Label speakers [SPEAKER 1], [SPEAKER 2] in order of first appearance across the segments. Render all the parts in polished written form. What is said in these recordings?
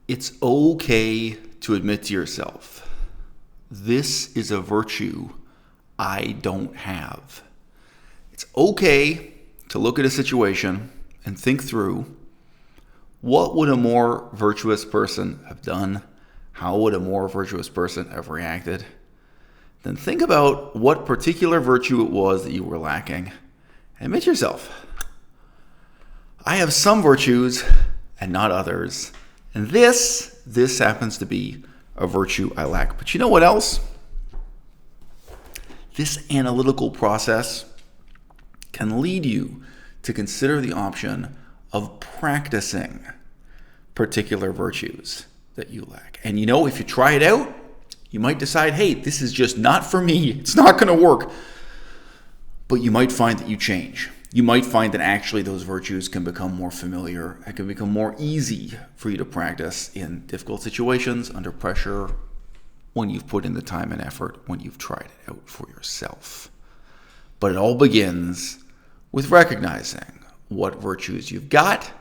[SPEAKER 1] It's okay to admit to yourself, this is a virtue I don't have. It's okay to look at a situation and think through, what would a more virtuous person have done? How would a more virtuous person have reacted? Then think about what particular virtue it was that you were lacking. And admit to yourself, I have some virtues and not others. And this happens to be a virtue I lack. But you know what else? This analytical process can lead you to consider the option of practicing particular virtues that you lack. And if you try it out, you might decide, hey, this is just not for me. It's not going to work. But you might find that you change. You might find that actually those virtues can become more familiar. It can become more easy for you to practice in difficult situations, under pressure, when you've put in the time and effort, when you've tried it out for yourself. But it all begins with recognizing what virtues you've got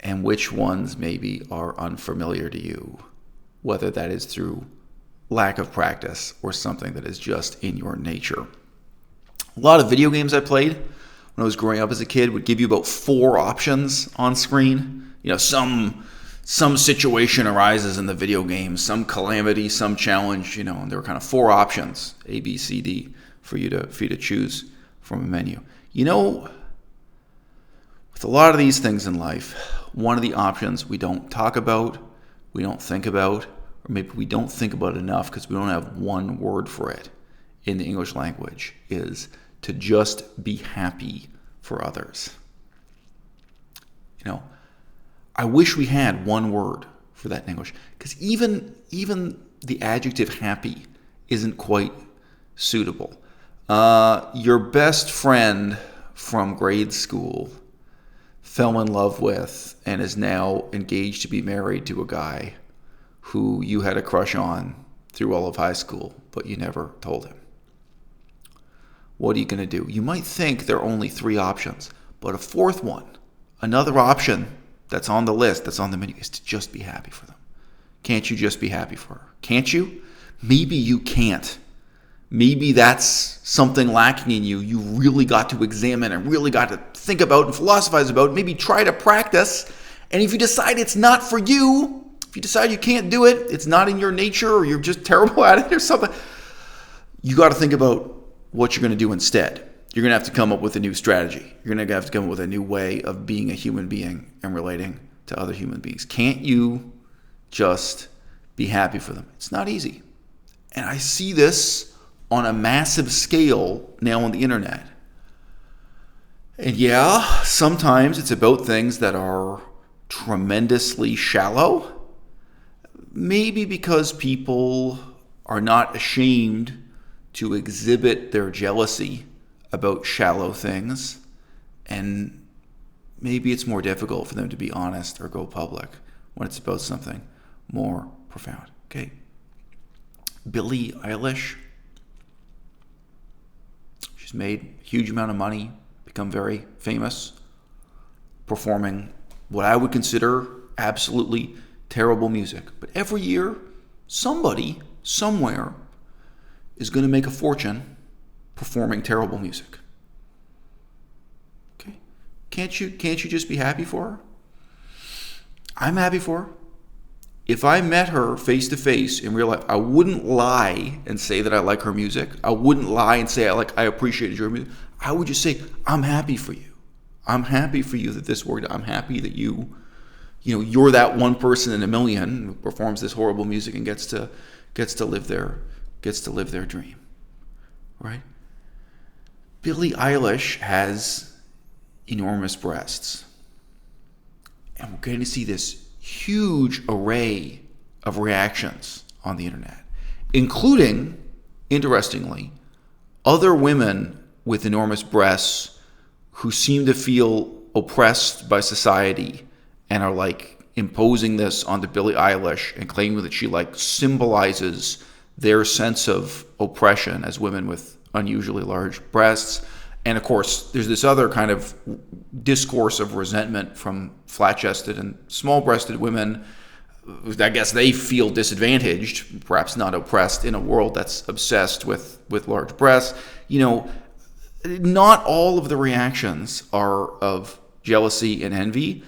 [SPEAKER 1] and which ones maybe are unfamiliar to you, whether that is through lack of practice or something that is just in your nature. A lot of video games I played when I was growing up as a kid would give you about 4 options on screen. Some situation arises in the video game, some calamity, some challenge, and there were kind of 4 options, A, B, C, D, for you to choose from a menu. With a lot of these things in life, one of the options we don't talk about, we don't think about, or maybe we don't think about enough because we don't have one word for it in the English language, is to just be happy for others. I wish we had one word for that in English, because even the adjective happy isn't quite suitable. Your best friend from grade school fell in love with and is now engaged to be married to a guy who you had a crush on through all of high school, but you never told him. What are you going to do? You might think there are only 3 options, but a 4th one, another option that's on the list, that's on the menu, is to just be happy for them. Can't you just be happy for her? Can't you? Maybe you can't. Maybe that's something lacking in you. You really got to examine and really got to think about and philosophize about, maybe try to practice. And if you decide it's not for you, if you decide you can't do it, it's not in your nature, or you're just terrible at it or something, you got to think about what you're going to do instead. You're going to have to come up with a new strategy. You're going to have to come up with a new way of being a human being and relating to other human beings. Can't you just be happy for them? It's not easy. And I see this on a massive scale now on the internet. And yeah, sometimes it's about things that are tremendously shallow. Maybe because people are not ashamed to exhibit their jealousy about shallow things, and maybe it's more difficult for them to be honest or go public when it's about something more profound. Okay. Billie Eilish, she's made a huge amount of money, become very famous, performing what I would consider absolutely terrible music. But every year, somebody, somewhere, is going to make a fortune performing terrible music. Okay? Can't you just be happy for her? I'm happy for her. If I met her face to face in real life, I wouldn't lie and say that I like her music. I wouldn't lie and say I appreciated your music. I would just say, I'm happy for you. I'm happy for you that this worked. I'm happy that you're that one person in a million who performs this horrible music and gets to live their dream, right? Billie Eilish has enormous breasts, and we're going to see this huge array of reactions on the internet, including, interestingly, other women with enormous breasts who seem to feel oppressed by society and are imposing this onto Billie Eilish and claiming that she symbolizes their sense of oppression as women with unusually large breasts. And of course, there's this other kind of discourse of resentment from flat-chested and small-breasted women I guess they feel disadvantaged, perhaps not oppressed, in a world that's obsessed with large breasts. Not all of the reactions are of jealousy and envy,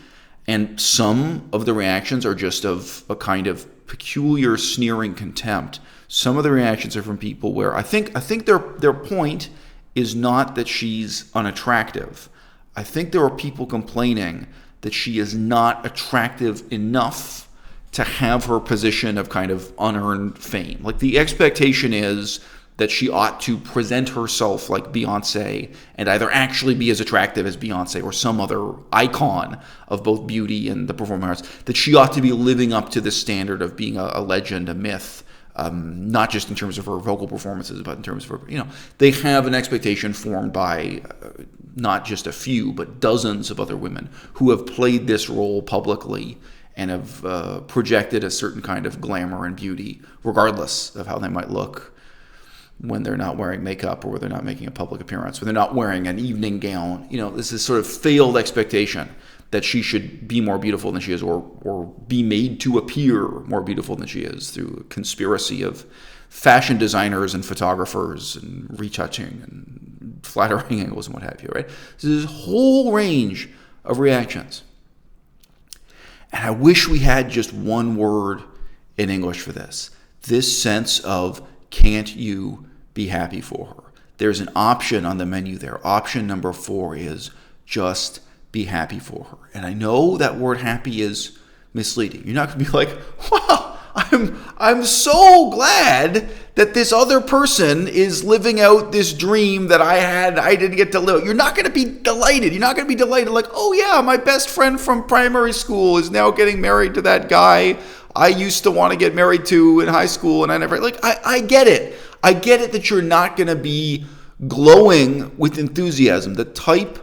[SPEAKER 1] and some of the reactions are just of a kind of peculiar sneering contempt. Some of the reactions are from people where I think their point is not that she's unattractive. I think there are people complaining that she is not attractive enough to have her position of kind of unearned fame. Like, the expectation is that she ought to present herself like Beyonce and either actually be as attractive as Beyonce or some other icon of both beauty and the performing arts, that she ought to be living up to this standard of being a legend, a myth, not just in terms of her vocal performances, but in terms of her, they have an expectation formed by not just a few, but dozens of other women who have played this role publicly and have projected a certain kind of glamour and beauty, regardless of how they might look when they're not wearing makeup or when they're not making a public appearance, when they're not wearing an evening gown. This is sort of failed expectation that she should be more beautiful than she is, or be made to appear more beautiful than she is through a conspiracy of fashion designers and photographers and retouching and flattering angles and what have you, right? So there's a whole range of reactions. And I wish we had just one word in English for this. This sense of, can't you be happy for her? There's an option on the menu there. Option number 4 is just be happy for her. And I know that word happy is misleading. You're not going to be like, wow, I'm so glad that this other person is living out this dream that I didn't get to live. You're not going to be delighted. You're not going to be delighted like, oh yeah, my best friend from primary school is now getting married to that guy I used to want to get married to in high school, and I never, I get it. I get it that you're not going to be glowing with enthusiasm. The type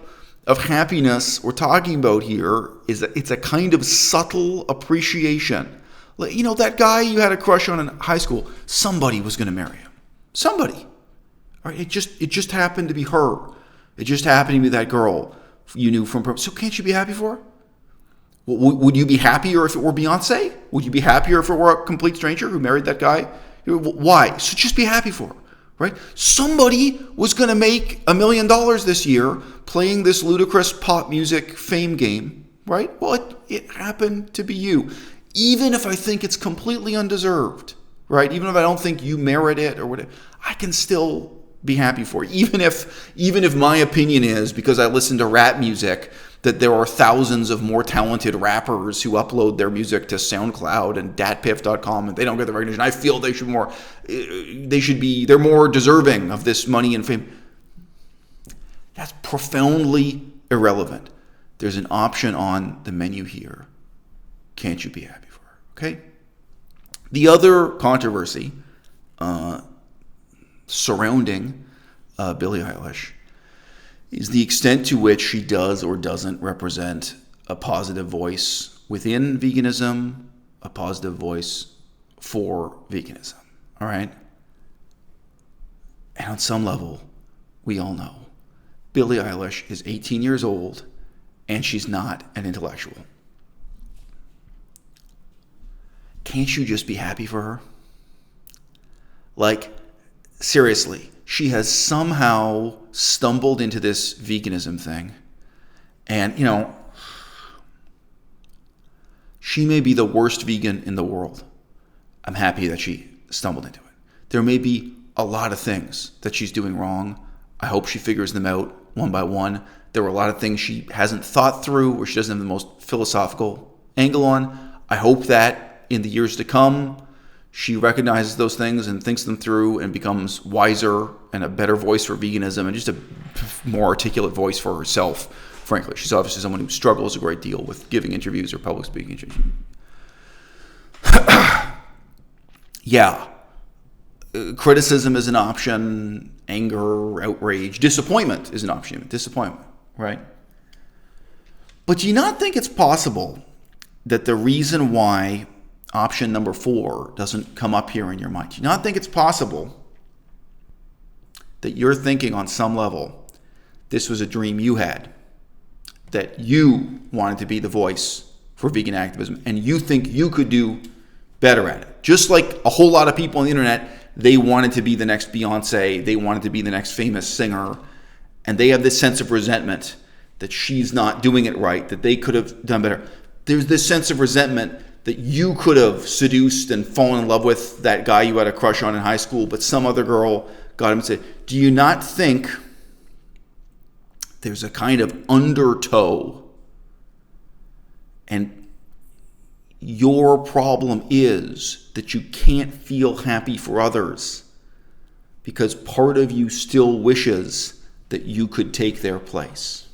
[SPEAKER 1] of happiness we're talking about here is it's a kind of subtle appreciation. That guy you had a crush on in high school, somebody was going to marry him. Somebody. All right? It just happened to be her. It just happened to be that girl you knew from. So can't you be happy for her? Would you be happier if it were Beyonce? Would you be happier if it were a complete stranger who married that guy? Why? So just be happy for her, right? Somebody was going to make $1 million this year playing this ludicrous pop music fame game, right? Well, it happened to be you. Even if I think it's completely undeserved, right? Even if I don't think you merit it or whatever, I can still be happy for you. Even if my opinion is, because I listen to rap music, that there are thousands of more talented rappers who upload their music to SoundCloud and datpiff.com and they don't get the recognition. I feel they're more deserving of this money and fame. That's profoundly irrelevant. There's an option on the menu here. Can't you be happy for her? Okay? The other controversy surrounding Billie Eilish is the extent to which she does or doesn't represent a positive voice within veganism, a positive voice for veganism. All right? And on some level, we all know Billie Eilish is 18 years old and she's not an intellectual. Can't you just be happy for her? Seriously, she has somehow stumbled into this veganism thing. And, she may be the worst vegan in the world. I'm happy that she stumbled into it. There may be a lot of things that she's doing wrong. I hope she figures them out one by one. There were a lot of things she hasn't thought through or she doesn't have the most philosophical angle on. I hope that in the years to come, she recognizes those things and thinks them through and becomes wiser and a better voice for veganism and just a more articulate voice for herself, frankly. She's obviously someone who struggles a great deal with giving interviews or public speaking. Yeah. Criticism is an option. Anger, outrage, disappointment is an option. Disappointment, right? But do you not think it's possible that the reason why option number 4 doesn't come up here in your mind? Do you not think it's possible that you're thinking on some level this was a dream you had, that you wanted to be the voice for vegan activism, and you think you could do better at it. Just like a whole lot of people on the internet, they wanted to be the next Beyonce, they wanted to be the next famous singer, and they have this sense of resentment that she's not doing it right, that they could have done better. There's this sense of resentment that you could have seduced and fallen in love with that guy you had a crush on in high school, but some other girl got him and said, do you not think there's a kind of undertow? And your problem is that you can't feel happy for others because part of you still wishes that you could take their place.